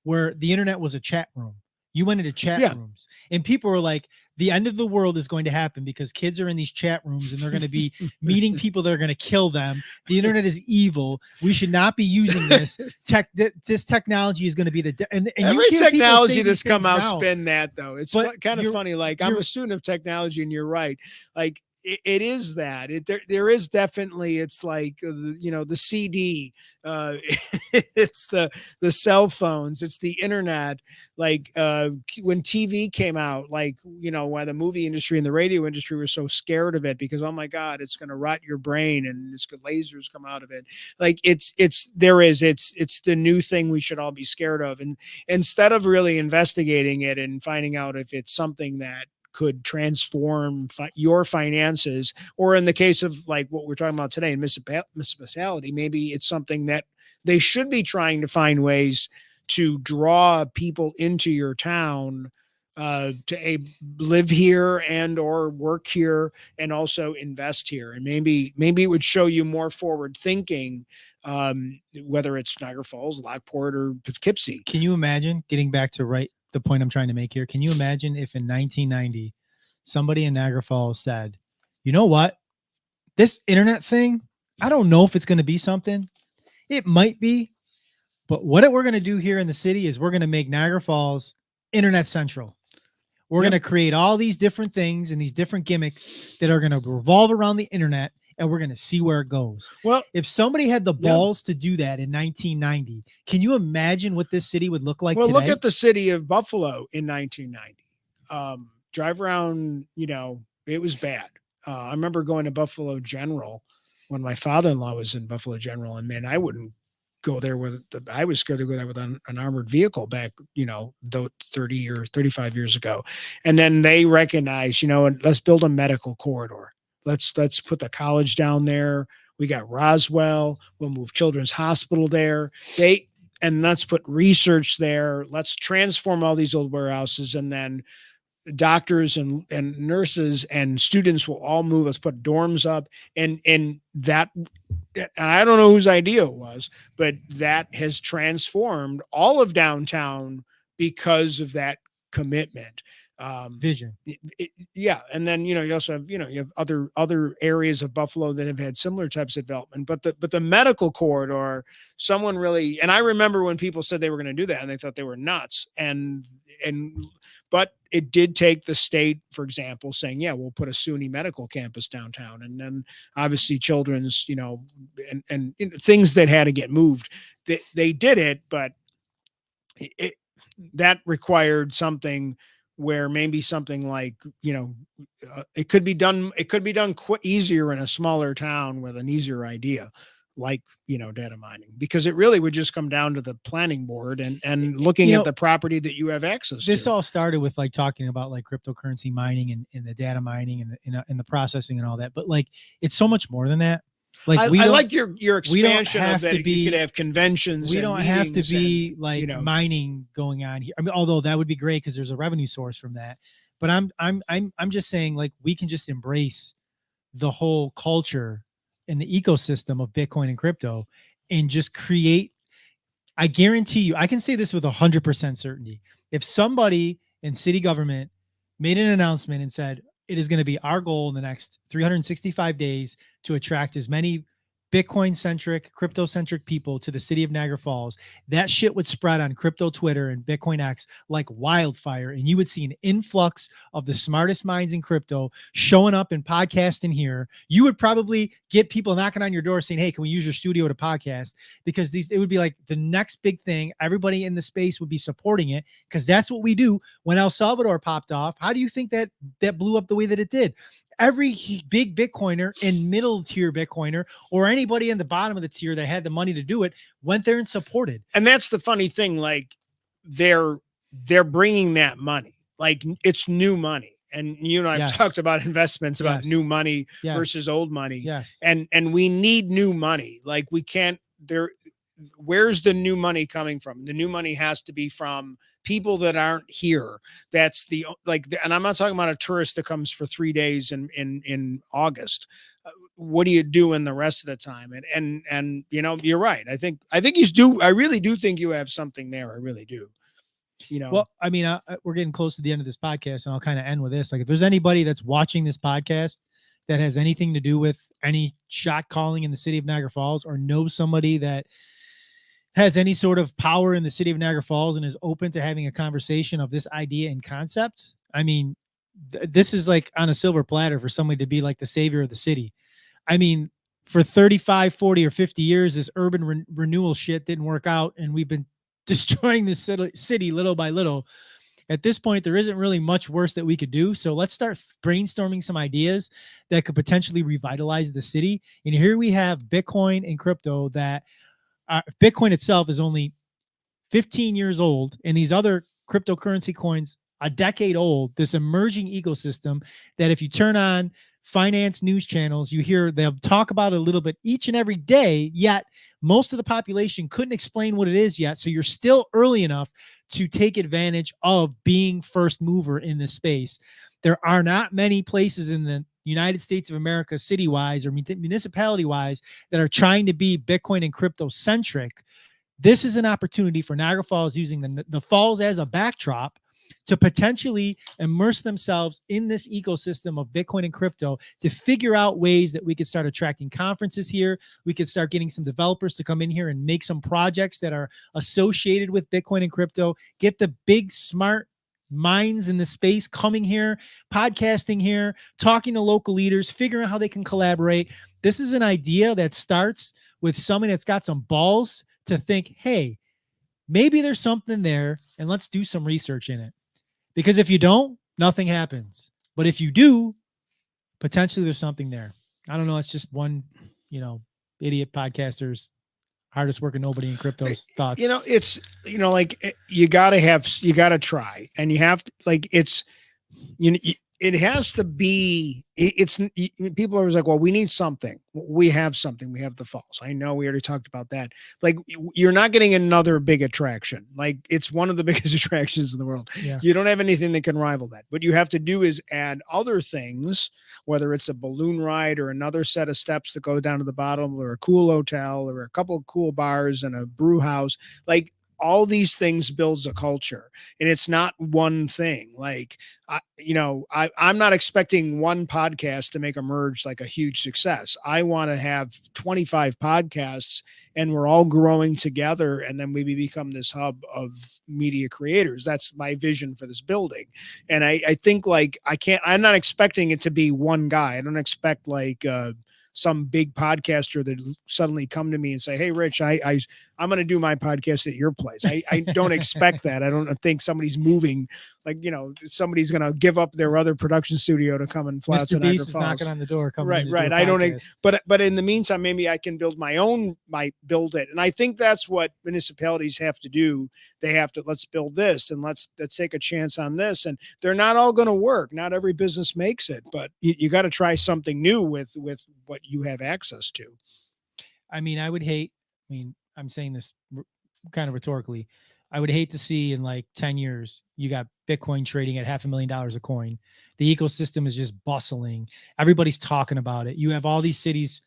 where the internet was a chat room. You went into chat rooms and people were like, the end of the world is going to happen because kids are in these chat rooms and they're going to be meeting people that are going to kill them. The internet is evil. We should not be using this. This technology is going to be and every technology that's come out's been that, though. It's kind of funny. Like, I'm a student of technology and you're right. Like, it is that there is definitely, it's like, the CD, it's the cell phones, it's the internet. Like, when TV came out, like, why the movie industry and the radio industry were so scared of it because, oh my God, it's going to rot your brain and it's good lasers come out of it. Like it's the new thing we should all be scared of. And instead of really investigating it and finding out if it's something that could transform your finances, or in the case of like what we're talking about today in municipality, maybe it's something that they should be trying to find ways to draw people into your town to live here and or work here and also invest here. And maybe it would show you more forward thinking, whether it's Niagara Falls, Lockport, or Poughkeepsie. Can you imagine, getting back to the point I'm trying to make here, can you imagine if in 1990 somebody in Niagara Falls said, you know what, this internet thing, I don't know if it's going to be something. It might be, but what we're going to do here in the city is we're going to make Niagara Falls internet central. We're going to create all these different things and these different gimmicks that are going to revolve around the internet, and we're going to see where it goes. Well, if somebody had the balls to do that in 1990, can you imagine what this city would look like today? Look at the city of Buffalo in 1990. Drive around, it was bad. I remember going to Buffalo General when my father-in-law was in Buffalo General, and man, I wouldn't go there I was scared to go there with an armored vehicle back, 30 or 35 years ago. And then they recognized, let's build a medical corridor. Let's put the college down there. We got Roswell. We'll move Children's Hospital there. And let's put research there. Let's transform all these old warehouses, and then doctors and nurses and students will all move. Let's put dorms up, and that, and I don't know whose idea it was, but that has transformed all of downtown because of that commitment. Vision. Yeah, and then you also have you have other areas of Buffalo that have had similar types of development, but the medical corridor, someone really, and I remember when people said they were going to do that, and they thought they were nuts, and but it did take the state, for example, saying, yeah, we'll put a SUNY medical campus downtown, and then obviously children's, and things that had to get moved. They did it, but it, that required something where maybe something like it could be done easier in a smaller town with an easier idea, like data mining, because it really would just come down to the planning board and looking at the property that you have access to. This all started with like talking about like cryptocurrency mining and the data mining and the processing and all that, but like it's so much more than that. Like I like your expansion of that. You could have conventions. We don't have to be like mining going on here. I mean, although that would be great because there's a revenue source from that. But I'm just saying, like, we can just embrace the whole culture and the ecosystem of Bitcoin and crypto and just create. I guarantee you, I can say this with 100% certainty. If somebody in city government made an announcement and said, it is going to be our goal in the next 365 days to attract as many Bitcoin-centric, crypto-centric people to the city of Niagara Falls, that shit would spread on crypto Twitter and Bitcoin X like wildfire, and you would see an influx of the smartest minds in crypto showing up and podcasting here. You would probably get people knocking on your door saying, hey, can we use your studio to podcast? Because it would be like the next big thing. Everybody in the space would be supporting it because that's what we do. When El Salvador popped off, how do you think that blew up the way that it did? Every big Bitcoiner and middle tier Bitcoiner or anybody in the bottom of the tier that had the money to do it went there and supported. And that's the funny thing. Like they're bringing that money, like it's new money. And you and I've talked about investments, about new money versus old money. Yes. And we need new money. Like we can't where's the new money coming from? The new money has to be from people that aren't here. That's and I'm not talking about a tourist that comes for 3 days in August. What do you do in the rest of the time? And you're right. I think I really do think you have something there. I really do. Well, I mean, we're getting close to the end of this podcast, and I'll kind of end with this. Like, if there's anybody that's watching this podcast that has anything to do with any shot calling in the city of Niagara Falls, or knows somebody that has any sort of power in the city of Niagara Falls and is open to having a conversation of this idea and concept, I mean, this is like on a silver platter for somebody to be like the savior of the city. I mean, for 35, 40, or 50 years, this urban renewal shit didn't work out, and we've been destroying this city little by little. At this point, there isn't really much worse that we could do. So let's start brainstorming some ideas that could potentially revitalize the city. And here we have Bitcoin and crypto that Bitcoin itself is only 15 years old, and these other cryptocurrency coins a decade old. This emerging ecosystem that if you turn on finance news channels, you hear they'll talk about it a little bit each and every day, yet most of the population couldn't explain what it is yet. So you're still early enough to take advantage of being first mover in this space. There are not many places in the United States of America, city-wise or municipality-wise, that are trying to be Bitcoin and crypto-centric. This is an opportunity for Niagara Falls, using the falls as a backdrop, to potentially immerse themselves in this ecosystem of Bitcoin and crypto, to figure out ways that we could start attracting conferences here. We could start getting some developers to come in here and make some projects that are associated with Bitcoin and crypto, get the big, smart minds in the space coming here, podcasting here, talking to local leaders, figuring out how they can collaborate. This is an idea that starts with someone that's got some balls to think, hey, maybe there's something there, and let's do some research in it. Because if you don't, nothing happens. But if you do, potentially there's something there. I don't know. It's just one, idiot podcaster's hardest working nobody in crypto's thoughts. It's, like you got to try, and you have to, like, it's, it has to be, people are always like, well, we need something. We have something. We have the falls. I know we already talked about that. Like, you're not getting another big attraction. Like, it's one of the biggest attractions in the world. Yeah. You don't have anything that can rival that. What you have to do is add other things, whether it's a balloon ride or another set of steps that go down to the bottom, or a cool hotel, or a couple of cool bars and a brew house. Like, all these things builds a culture, and it's not one thing. Like, I'm not expecting one podcast to make Emerge like a huge success. I want to have 25 podcasts, and we're all growing together, and then we become this hub of media creators. That's my vision for this building. And I think, like, I'm not expecting it to be one guy. I don't expect like some big podcaster that suddenly come to me and say, "Hey, Rich, I'm going to do my podcast at your place." I don't expect that. I don't think somebody's moving, like, somebody's going to give up their other production studio to come and fly out to Mr. Niagara Beast is Falls. knocking on the door. Coming Right, in to right. do a I don't, podcast. but in the meantime, maybe I can build build it. And I think that's what municipalities have to do. They have to, let's build this, and let's take a chance on this. And they're not all going to work. Not every business makes it, but you got to try something new with what you have access to. I mean, I'm saying this kind of rhetorically. I would hate to see in like 10 years, you got Bitcoin trading at $500,000 a coin. The ecosystem is just bustling. Everybody's talking about it. You have all these cities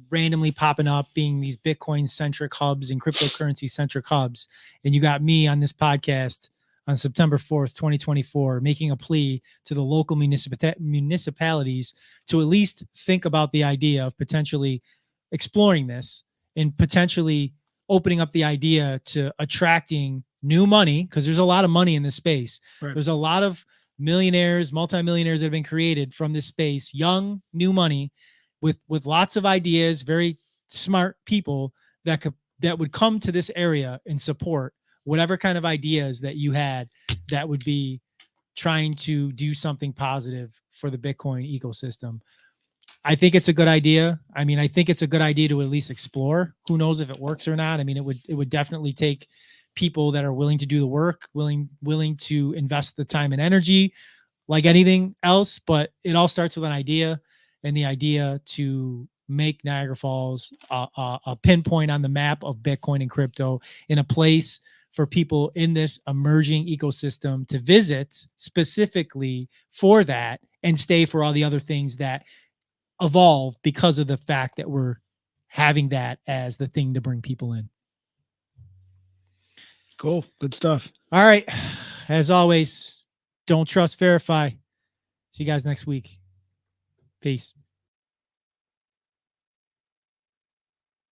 randomly popping up, being these Bitcoin centric hubs and cryptocurrency centric hubs. And you got me on this podcast on September 4th, 2024, making a plea to the local municipalities to at least think about the idea of potentially exploring this and potentially opening up the idea to attracting new money, because there's a lot of money in this space. Right. There's a lot of millionaires, multimillionaires that have been created from this space, young, new money with lots of ideas, very smart people that would come to this area and support whatever kind of ideas that you had that would be trying to do something positive for the Bitcoin ecosystem. I think it's a good idea. I mean, I think it's a good idea to at least explore. Who knows if it works or not? I mean, it would definitely take people that are willing to do the work, willing to invest the time and energy, like anything else. But it all starts with an idea, and the idea to make Niagara Falls a pinpoint on the map of Bitcoin and crypto, in a place for people in this emerging ecosystem to visit specifically for that, and stay for all the other things that evolve because of the fact that we're having that as the thing to bring people in. Cool. Good stuff. All right. As always, don't trust, verify. See you guys next week. Peace.